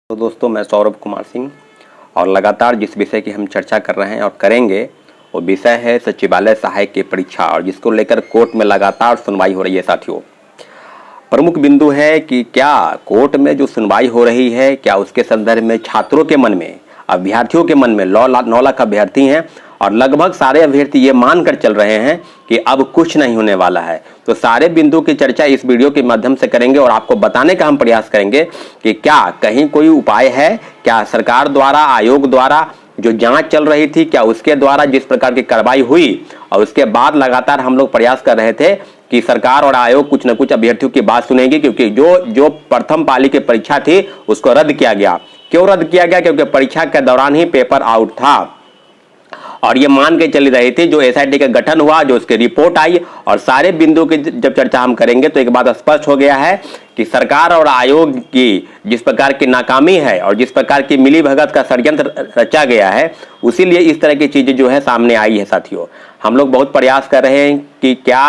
तो दोस्तों, मैं सौरभ कुमार सिंह और लगातार जिस विषय की हम चर्चा कर रहे हैं और करेंगे वो विषय है सचिवालय सहायक की परीक्षा, और जिसको लेकर कोर्ट में लगातार सुनवाई हो रही है। साथियों, प्रमुख बिंदु है कि क्या कोर्ट में जो सुनवाई हो रही है, क्या उसके संदर्भ में छात्रों के मन में, अभ्यर्थियों के मन में 9 लाख अभ्यर्थी हैं और लगभग सारे अभ्यर्थी ये मानकर चल रहे हैं कि अब कुछ नहीं होने वाला है। तो सारे बिंदु की चर्चा इस वीडियो के माध्यम से करेंगे और आपको बताने का हम प्रयास करेंगे कि क्या कहीं कोई उपाय है, क्या सरकार द्वारा, आयोग द्वारा जो जांच चल रही थी, क्या उसके द्वारा जिस प्रकार की कार्रवाई हुई, और उसके बाद लगातार हम लोग प्रयास कर रहे थे कि सरकार और आयोग कुछ न कुछ अभ्यर्थियों की बात सुनेगी, क्योंकि जो प्रथम पाली की परीक्षा थी उसको रद्द किया गया। क्यों रद्द किया गया? क्योंकि परीक्षा के दौरान ही पेपर आउट था और ये मान के चली रही थी। जो एसआईटी का गठन हुआ, जो उसकी रिपोर्ट आई, और सारे बिंदु की जब चर्चा हम करेंगे तो एक बात स्पष्ट हो गया है कि सरकार और आयोग की जिस प्रकार की नाकामी है और जिस प्रकार की मिलीभगत का षड्यंत्र रचा गया है, उसीलिए इस तरह की चीजें जो है सामने आई है। साथियों, हम लोग बहुत प्रयास कर रहे हैं कि क्या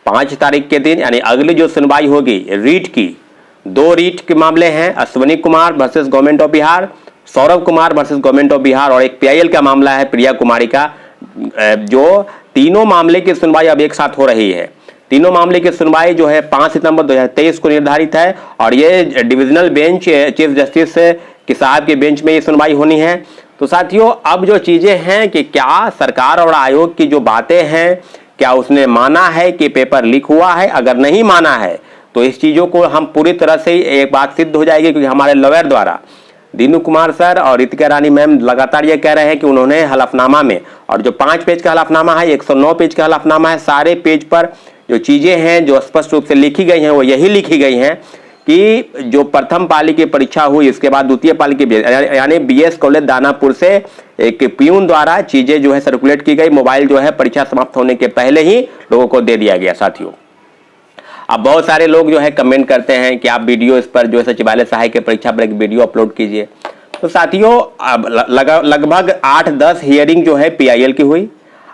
5 तारीख के दिन यानी अगली जो सुनवाई होगी रीट की, 2 रीट के मामले हैं, Ashwini Kumar versus government of Bihar, Saurabh Kumar versus government of Bihar, और एक पीआईएल का मामला है प्रिया कुमारी का। जो तीनों मामले की सुनवाई अब एक साथ हो रही है। तीनों मामले की सुनवाई जो है 5 सितंबर 2023 को निर्धारित है और ये डिविजनल बेंच चीफ जस्टिस के साहब के बेंच में ये सुनवाई होनी है। तो साथियों, अब जो चीजें हैं कि क्या सरकार और आयोग की जो बातें हैं, क्या उसने माना है कि पेपर लीक हुआ है? अगर नहीं माना है तो इस चीजों को हम पूरी तरह से एक बात सिद्ध हो जाएगी, क्योंकि हमारे लॉयर द्वारा दीनू कुमार सर और रितिका रानी मैम लगातार ये कह रहे हैं कि उन्होंने हलफनामा में, और जो 5 पेज का हलफनामा है, 109 पेज का हलफनामा है, सारे पेज पर जो चीजें हैं जो स्पष्ट रूप से लिखी गई हैं वो यही लिखी गई हैं कि जो प्रथम पाली की परीक्षा हुई, इसके बाद द्वितीय पाली की यानी बीएस कॉलेज दानापुर से एक पियून द्वारा चीजें जो है सर्कुलेट की गई। मोबाइल जो है परीक्षा समाप्त होने के पहले ही लोगों को दे दिया गया। साथियों, अब बहुत सारे लोग जो है कमेंट करते हैं कि आप वीडियो इस पर जो है सचिवालय सहायक की परीक्षा पर एक वीडियो अपलोड कीजिए। तो साथियों, अब लगभग 8-10 हियरिंग जो है पीआईएल की हुई,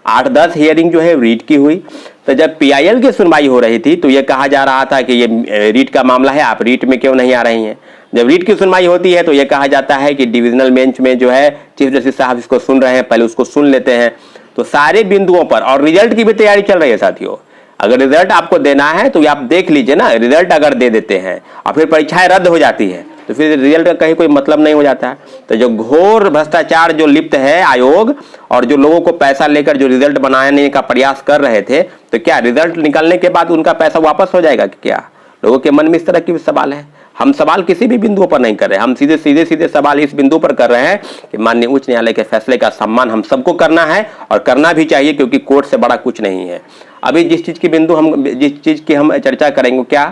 8-10 हियरिंग जो है रीट की हुई। तो जब पीआईएल की सुनवाई हो रही थी तो ये कहा जा रहा था कि ये रीट का मामला है, आप रीट में क्यों नहीं आ रही हैं। जब रीट की सुनवाई होती है तो ये कहा जाता है कि डिविजनल बेंच में जो है चीफ जस्टिस साहब इसको सुन रहे हैं, पहले उसको सुन लेते हैं। तो सारे बिंदुओं पर, और रिजल्ट की भी तैयारी चल रही है। साथियों, अगर रिजल्ट आपको देना है तो आप देख लीजिए ना, रिजल्ट अगर दे देते हैं और फिर परीक्षाएं रद्द हो जाती है तो फिर रिजल्ट का कहीं कोई मतलब नहीं हो जाता है। तो जो घोर भ्रष्टाचार जो लिप्त है आयोग, और जो लोगों को पैसा लेकर जो रिजल्ट बनाने का प्रयास कर रहे थे, तो क्या रिजल्ट निकलने के बाद उनका पैसा वापस हो जाएगा? क्या लोगों के मन में इस तरह की सवाल है? हम सवाल किसी भी बिंदुओं पर नहीं कर रहे, हम सीधे सवाल इस बिंदु पर कर रहे हैं कि माननीय उच्च न्यायालय के फैसले का सम्मान हम सबको करना है और करना भी चाहिए, क्योंकि कोर्ट से बड़ा कुछ नहीं है। अभी जिस चीज की हम चर्चा करेंगे, क्या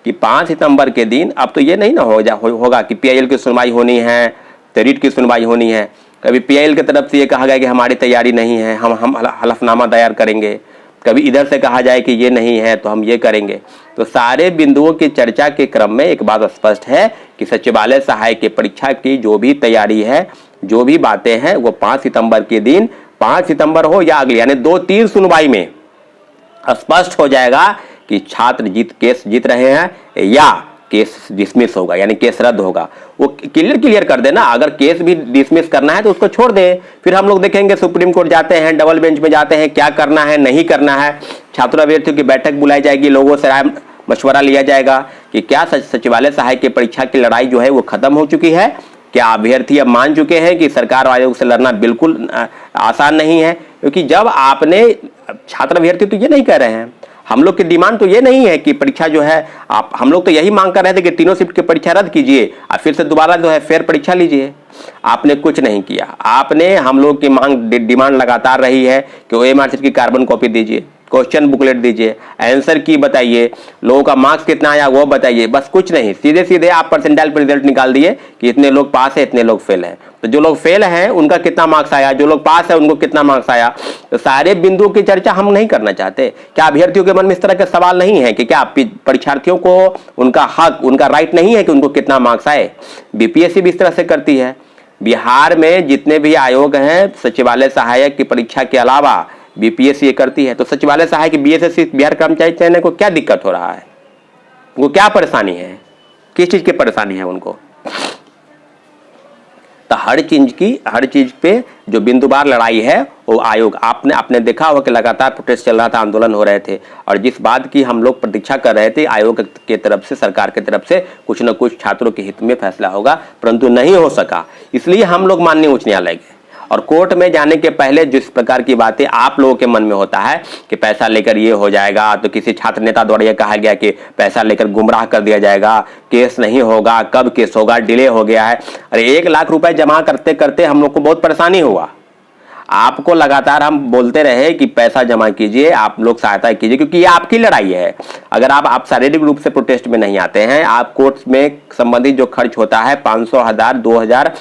कि 5 सितंबर के दिन, अब तो ये नहीं ना होगा कि पीआईएल की सुनवाई होनी है तो रीट की सुनवाई होनी है। कभी पीआईएल की तरफ से ये कहा गया कि हमारी तैयारी नहीं है, हम हलफनामा दायर करेंगे, कभी इधर से कहा जाए कि ये नहीं है तो हम ये करेंगे। तो सारे बिंदुओं की चर्चा के क्रम में एक बात स्पष्ट है कि सचिवालय सहायक की परीक्षा की जो भी तैयारी है, जो भी बातें हैं, वो 5 सितंबर के दिन, 5 सितंबर हो या अगली यानी 2-3 सुनवाई में स्पष्ट हो जाएगा कि छात्र केस जीत रहे हैं या केस डिसमिस होगा, यानी केस रद्द होगा। वो क्लियर कर देना। अगर केस भी डिसमिस करना है तो उसको छोड़ दे, फिर हम लोग देखेंगे सुप्रीम कोर्ट जाते हैं, डबल बेंच में जाते हैं, क्या करना है नहीं करना है। छात्र अभ्यर्थियों की बैठक बुलाई जाएगी, लोगों से राय मशवरा लिया जाएगा कि क्या सचिवालय सहायक की परीक्षा की लड़ाई जो है वो खत्म हो चुकी है, क्या अभ्यर्थी अब मान चुके हैं कि सरकार और आयोग से लड़ना बिल्कुल आसान नहीं है। क्योंकि जब आपने, छात्र अभ्यर्थी तो ये नहीं कह रहे हैं, हम लोग की डिमांड तो ये नहीं है कि परीक्षा जो है हम लोग तो यही मांग कर रहे थे कि तीनों शिफ्ट की परीक्षा रद्द कीजिए और फिर से दोबारा जो है फेयर परीक्षा लीजिए। आपने कुछ नहीं किया। आपने, हम लोग की मांग डिमांड लगातार रही है कि ओएमआर शीट की कार्बन कॉपी दीजिए, क्वेश्चन बुकलेट दीजिए, आंसर की बताइए, लोगों का मार्क्स कितना आया वो बताइए, बस कुछ नहीं। सीधे आप परसेंटाइल पर रिजल्ट निकाल दिए कि इतने लोग पास है, इतने लोग फेल हैं। तो जो लोग फेल हैं उनका कितना मार्क्स आया, जो लोग पास है उनको कितना मार्क्स आया। तो सारे बिंदुओं की चर्चा हम नहीं करना चाहते। क्या अभ्यर्थियों के मन में इस तरह के सवाल नहीं है कि क्या परीक्षार्थियों को उनका हक, उनका राइट नहीं है कि उनको कितना मार्क्स आए? बीपीएससी भी इस तरह से करती है। बिहार में जितने भी आयोग हैं सचिवालय सहायक की परीक्षा के अलावा बीपीएससी ये करती है। तो सचिवालय सहायक बीएसएससी बिहार कर्मचारी चयन को क्या दिक्कत हो रहा है? वो क्या परेशानी है? किस चीज की परेशानी है उनको? हर चीज पे जो बिंदुवार लड़ाई है वो आयोग, आपने देखा होगा कि लगातार प्रोटेस्ट चल रहा था, आंदोलन हो रहे थे, और जिस बात की हम लोग प्रतीक्षा कर रहे थे आयोग के तरफ से, सरकार के तरफ से कुछ न कुछ छात्रों के हित में फैसला होगा, परंतु नहीं हो सका। इसलिए हम लोग माननीय उच्च न्यायालय गए और कोर्ट में जाने के पहले जिस प्रकार की बातें आप लोगों के मन में होता है कि पैसा लेकर ये हो जाएगा, तो किसी छात्र नेता द्वारा ये कहा गया कि पैसा लेकर गुमराह कर दिया जाएगा, केस नहीं होगा, कब केस होगा, डिले हो गया है। अरे 1 लाख रुपए जमा करते करते हम लोग को बहुत परेशानी हुआ। आपको लगातार हम बोलते रहे कि पैसा जमा कीजिए, आप लोग सहायता कीजिए, क्योंकि ये आपकी लड़ाई है। अगर आप शारीरिक रूप से प्रोटेस्ट में नहीं आते हैं, आप कोर्ट में संबंधित जो खर्च होता है 500, 1000, 2000,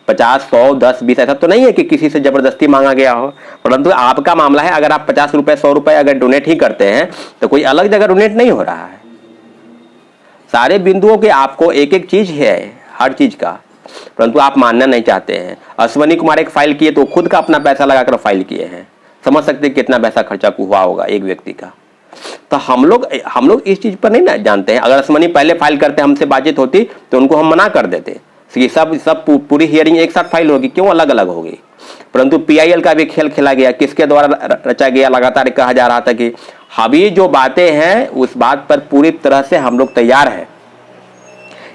50, 100, 10, 20, ऐसा तो नहीं है कि किसी से जबरदस्ती मांगा गया हो, परंतु आपका मामला है। अगर आप 50 रुपए, 100 रुपए अगर डोनेट ही करते हैं तो कोई अलग जगह डोनेट नहीं हो रहा है। सारे बिंदुओं के आपको एक एक चीज है हर चीज का, परंतु आप मानना नहीं चाहते हैं। अश्वनी कुमार एक फाइल किए तो खुद का अपना पैसा लगाकर फाइल किए हैं, समझ सकते हैं कितना पैसा खर्चा हुआ होगा एक व्यक्ति का। तो हम लोग इस चीज पर नहीं ना जानते हैं। अगर अश्वनी पहले फाइल करते, हमसे बातचीत होती तो उनको हम मना कर देते कि सब पूरी हियरिंग एक साथ फाइल होगी, क्यों अलग अलग होगी। परंतु पीआईएल का भी खेल खेला गया, किसके द्वारा रचा गया, लगातार कहा जा रहा था कि अभी जो बातें हैं उस बात पर पूरी तरह से हम लोग तैयार हैं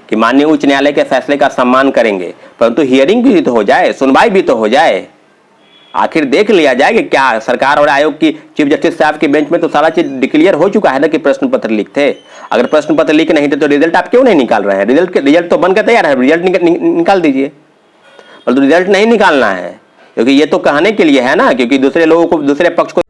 कि माननीय उच्च न्यायालय के फैसले का सम्मान करेंगे, परंतु हियरिंग भी तो हो जाए, सुनवाई भी तो हो जाए, आखिर देख लिया जाए कि क्या सरकार और आयोग की चीफ जस्टिस साहब की बेंच में तो सारा चीज डिक्लेयर हो चुका है ना कि प्रश्न पत्र लीक थे। अगर प्रश्न पत्र लीक नहीं थे तो रिजल्ट आप क्यों नहीं निकाल रहे हैं? रिजल्ट तो बनकर तैयार है, रिजल्ट निकाल दीजिए। परंतु रिजल्ट नहीं निकालना है, क्योंकि ये तो कहने के लिए है ना, क्योंकि दूसरे लोगों को, दूसरे पक्ष को